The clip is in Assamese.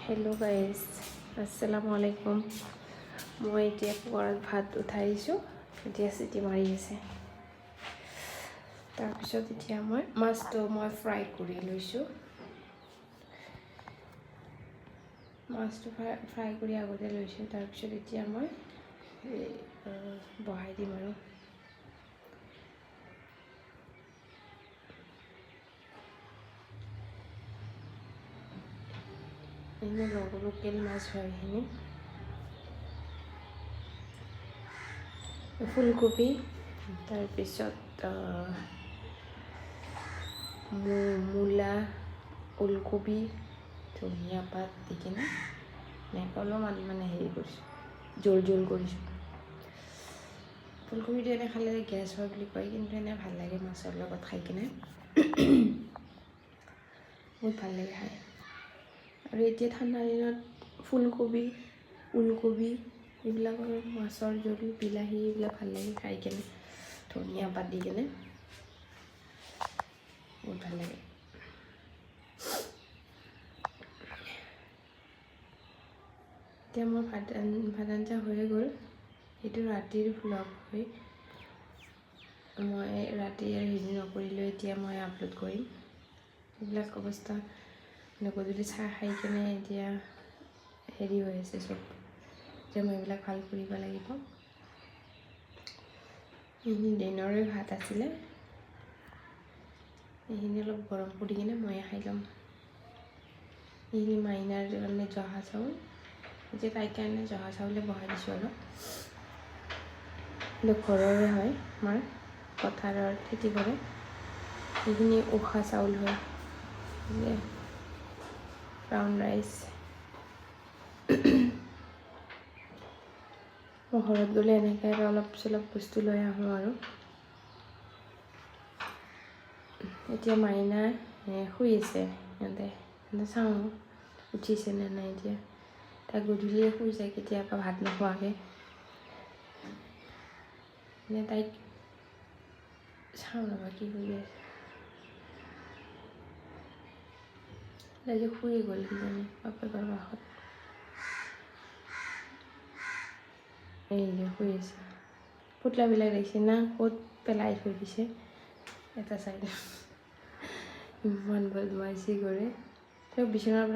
হেল্ল' গাইজ, আসসালামু আলাইকুম। মই এতিয়া কুকাৰত ভাত উঠাইছোঁ, এতিয়া চিটি মাৰি আছে। তাৰপিছত এতিয়া মাছটো ফ্ৰাই কৰি লৈছোঁ। মাছটো ফ্ৰাই কৰি আগতে লৈছোঁ। তাৰপিছত এতিয়া মই বহাই দিম আৰু। এনে লোকেল মাছ হয় এইখিনি। ফুলকবি, তাৰপিছত মূলা, ওলকবি, ধনিয়া পাত দি কিনে অলপমান হেৰি কৰিছোঁ, জোল কৰিছোঁ। ফুলকবিটো এনে খালে গেছ হয় বুলি কয়, কিন্তু এনে ভাল লাগে মাছৰ লগত খাই কিনে। বহুত ভাল লাগে খাই। আৰু এতিয়া ঠাণ্ডা দিনত ফুলকবি, ওলকবি এইবিলাকৰ মাছৰ জোল, বিলাহী এইবিলাক ভাল লাগে খাই কেনে, ধনিয়া পাত দি কেনে বহুত ভাল লাগে। এতিয়া মোৰ ভাত আঞ্জা হৈয়ে গ'ল। সেইটো ৰাতিৰ ভ্লগ হয়। মই ৰাতি হেৰি নকৰিলোঁ, এতিয়া মই আপলোড কৰিম। এইবিলাক অৱস্থা গধূলি চাহ খাই কিনে এতিয়া হেৰি হৈ আছে চব, যে মই এইবিলাক ভাল কৰিব লাগিব। এইখিনি দিনৰে ভাত আছিলে, এইখিনি অলপ গৰম কৰি কিনে ময়ে খাই ল'ম। এইখিনি মাইনাৰ কাৰণে জহা চাউল, এতিয়া তাইৰ কাৰণে জহা চাউলে বহাই দিছোঁ আৰু। কিন্তু ঘৰৰে হয়, আমাৰ পথাৰৰ খেতি কৰে। এইখিনি উখোৱা চাউল হয়, ব্ৰাউন ৰাইচ। মই ঘৰত গ'লে এনেকৈ আৰু অলপ চলপ বস্তু লৈ আহোঁ আৰু। এতিয়া মাইনা শুই আছে, সিহঁতে চাওঁ উঠিছে নে নাই। এতিয়া তাই গধূলিয়ে শুই যায় কেতিয়াবা ভাত নোখোৱাকৈ। তাইক চাওঁ ৰ'বা কি কৰি আছে। তাই যে শুই গ'ল কিজানি বাপেকৰ কাষত। এই যে শুই আছে। পুতলাবিলাক দেখিছে না, ক'ত পেলাই থৈ দিছে এটা চাইডে। ইমান বদমাইচি কৰে। তেওঁ বিচনাৰ পৰা